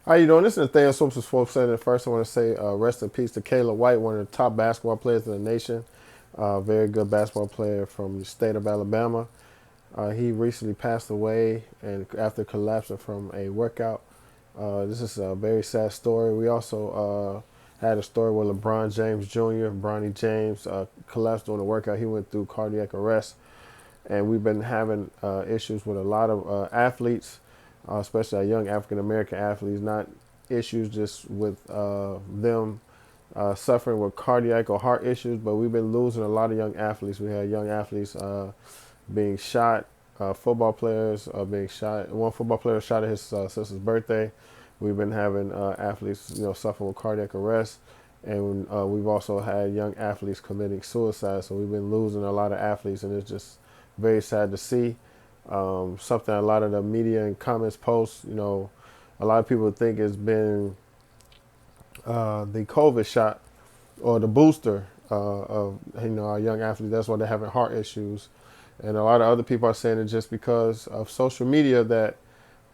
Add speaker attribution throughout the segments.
Speaker 1: How you doing? This is Nathaniel Swoops with Sports Center. First, I want to say rest in peace to Caleb White, one of the top basketball players in the nation. Very good basketball player from the state of Alabama. He recently passed away and after collapsing from a workout. This is a very sad story. We also had a story where LeBron James Jr., Bronny James, collapsed during a workout. He went through cardiac arrest, and we've been having issues with a lot of athletes, especially our young African American athletes. Not issues just with them suffering with cardiac or heart issues, but we've been losing a lot of young athletes. We had young athletes being shot, football players being shot. One football player shot at his sister's birthday. We've been having athletes, suffering with cardiac arrest, and we've also had young athletes committing suicide. So we've been losing a lot of athletes, and it's just very sad to see. Something a lot of the media and comments post, a lot of people think it's been the COVID shot or the booster of our young athletes. That's why they're having heart issues, and a lot of other people are saying it just because of social media that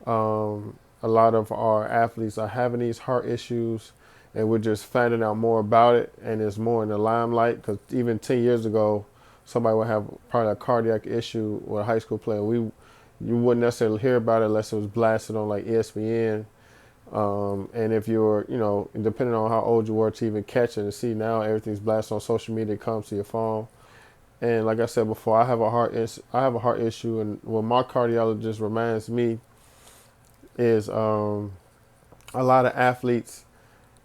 Speaker 1: a lot of our athletes are having these heart issues, and we're just finding out more about it, and it's more in the limelight. Because even 10 years ago, somebody would have probably a cardiac issue with a high school player. You wouldn't necessarily hear about it unless it was blasted on like ESPN. And if you're, depending on how old you were to even catch it and see, now everything's blasted on social media, it comes to your phone. And like I said before, I have a heart issue, and what my cardiologist reminds me is a lot of athletes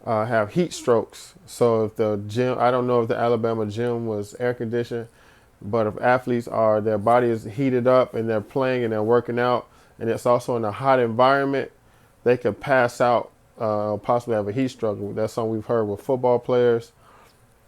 Speaker 1: have heat strokes. So if the gym, I don't know if the Alabama gym was air conditioned, but if athletes are, their body is heated up and they're playing and they're working out, and it's also in a hot environment, they could pass out, possibly have a heat stroke. That's something we've heard with football players.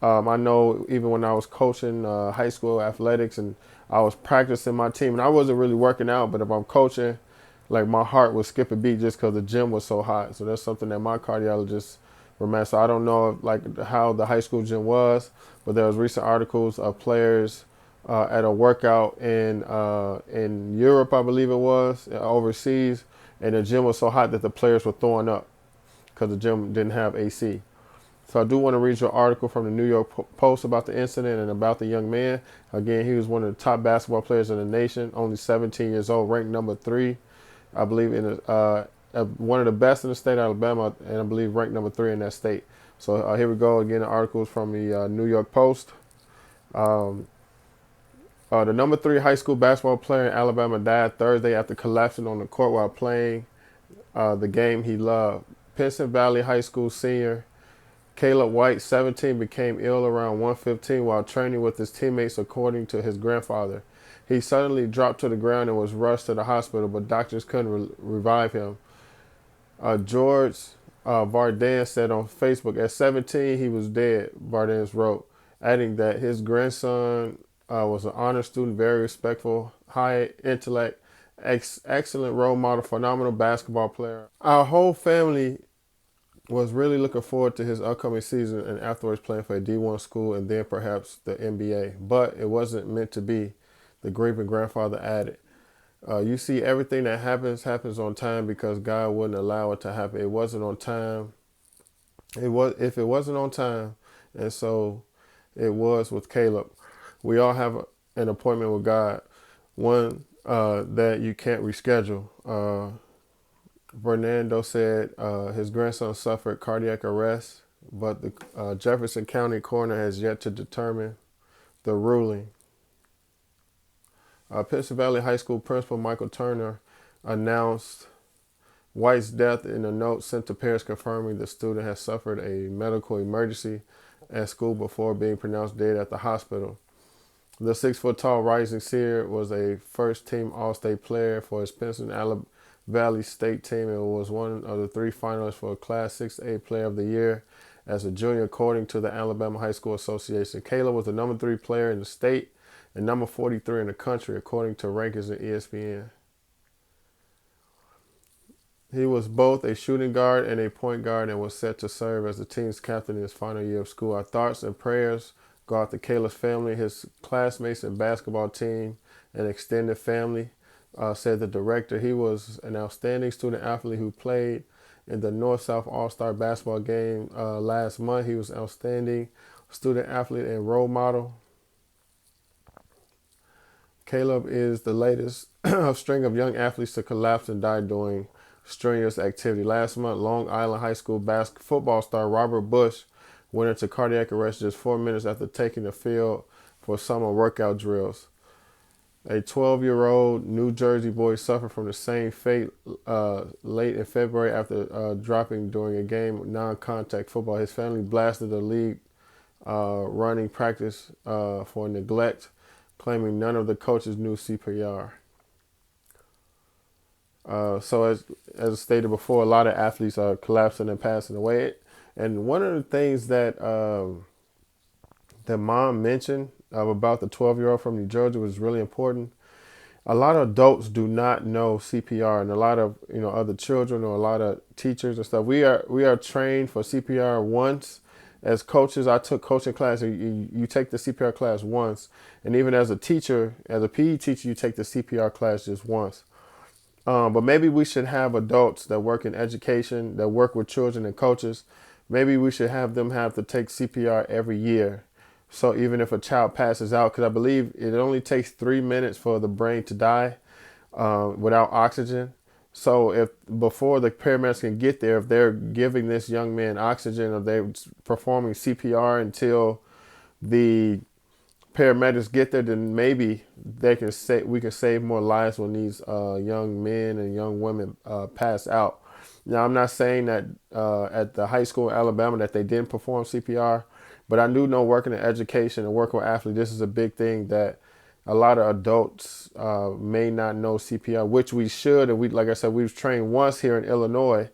Speaker 1: I know even when I was coaching high school athletics and I was practicing my team, and I wasn't really working out, but if I'm coaching, like my heart would skip a beat just because the gym was so hot. So that's something that my cardiologist reminds. So I don't know like how the high school gym was, but there was recent articles of players at a workout in Europe, I believe it was, overseas, and the gym was so hot that the players were throwing up because the gym didn't have AC. So I do want to read you an article from the New York Post about the incident and about the young man. Again, he was one of the top basketball players in the nation, only 17 years old, ranked number 3, I believe, in one of the best in the state of Alabama, and I believe ranked number 3 in that state. So here we go again. The articles from the New York Post. The number 3 high school basketball player in Alabama died Thursday after collapsing on the court while playing the game he loved. Pinson Valley High School senior Caleb White, 17, became ill around 1:15 while training with his teammates, according to his grandfather. He suddenly dropped to the ground and was rushed to the hospital, but doctors couldn't revive him. George Vardan said on Facebook, at 17, he was dead, Vardan wrote, adding that his grandson was an honor student, very respectful, high intellect, excellent role model, phenomenal basketball player. Our whole family was really looking forward to his upcoming season and afterwards playing for a D1 school and then perhaps the NBA. But it wasn't meant to be, the grieving grandfather added. You see, everything that happens on time because God wouldn't allow it to happen. It wasn't on time. If it wasn't on time, and so it was with Caleb. We all have an appointment with God, one that you can't reschedule. Fernando said his grandson suffered cardiac arrest, but the Jefferson County coroner has yet to determine the ruling. Pinson Valley High School principal Michael Turner announced White's death in a note sent to parents confirming the student has suffered a medical emergency at school before being pronounced dead at the hospital. The 6-foot-tall rising senior was a first-team All-State player for his Pinson Valley State team and was one of the 3 finalists for Class 6A Player of the Year as a junior, according to the Alabama High School Association. Caleb was the number 3 player in the state and number 43 in the country, according to rankings in ESPN. He was both a shooting guard and a point guard and was set to serve as the team's captain in his final year of school. Our thoughts and prayers go out to Caleb's family, his classmates and basketball team, and extended family, said the director. He was an outstanding student athlete who played in the North-South All-Star basketball game last month. He was outstanding student athlete and role model. Caleb is the latest of string of young athletes to collapse and die during strenuous activity. Last month, Long Island High School football star Robert Bush went into cardiac arrest just 4 minutes after taking the field for summer workout drills. A 12-year-old New Jersey boy suffered from the same fate late in February after dropping during a game of non-contact football. His family blasted the league running practice for neglect, claiming none of the coaches knew CPR. So as stated before, a lot of athletes are collapsing and passing away. And one of the things that mom mentioned about the 12-year-old from New Jersey was really important. A lot of adults do not know CPR, and a lot of other children or a lot of teachers and stuff. We are trained for CPR once. As coaches, I took coaching class. You take the CPR class once, and even as a teacher, as a PE teacher, you take the CPR class just once. But maybe we should have adults that work in education, that work with children and coaches. Maybe we should have them have to take CPR every year. So even if a child passes out, because I believe it only takes 3 minutes for the brain to die without oxygen. So if before the paramedics can get there, if they're giving this young man oxygen or they're performing CPR until the paramedics get there, then maybe we can save more lives when these young men and young women pass out. Now, I'm not saying that at the high school in Alabama that they didn't perform CPR, but I do know working in education and working with athletes, this is a big thing that a lot of adults may not know CPR, which we should. And like I said, we've trained once here in Illinois,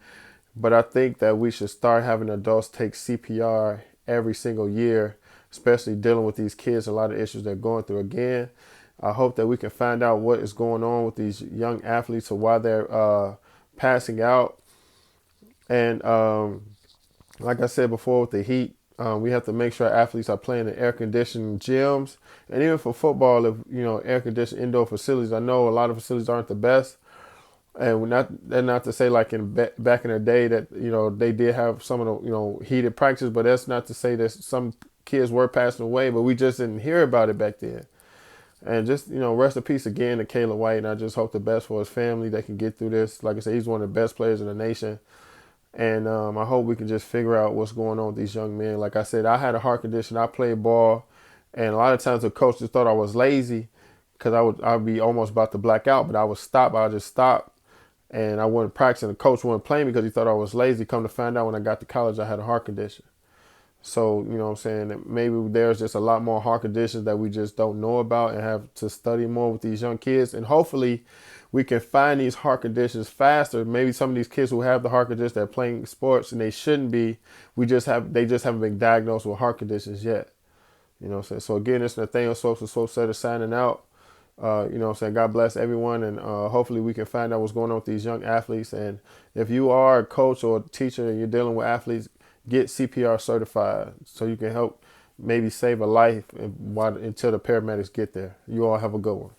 Speaker 1: but I think that we should start having adults take CPR every single year, especially dealing with these kids, a lot of issues they're going through. Again, I hope that we can find out what is going on with these young athletes or why they're passing out. And like I said before, with the heat, we have to make sure athletes are playing in air-conditioned gyms. And even for football, if air-conditioned indoor facilities, I know a lot of facilities aren't the best. And that's not to say like back in the day that they did have some of the heated practices, but that's not to say that some kids were passing away, but we just didn't hear about it back then. And just rest in peace again to Caleb White, and I just hope the best for his family. They can get through this. Like I said, he's one of the best players in the nation. And I hope we can just figure out what's going on with these young men. Like I said, I had a heart condition. I played ball. And a lot of times the coach just thought I was lazy because I'd be almost about to black out. But I would stop. I would just stop. And I wouldn't practice. And the coach wouldn't play me because he thought I was lazy. Come to find out when I got to college, I had a heart condition. So, what I'm saying, that maybe there's just a lot more heart conditions that we just don't know about and have to study more with these young kids. And hopefully we can find these heart conditions faster. Maybe some of these kids who have the heart conditions, they're playing sports and they shouldn't be. They just haven't been diagnosed with heart conditions yet. So again, it's Nathaniel Swopes of Swope Setter signing out. God bless everyone, and hopefully we can find out what's going on with these young athletes. And if you are a coach or a teacher and you're dealing with athletes, get CPR certified so you can help maybe save a life until the paramedics get there. You all have a good one.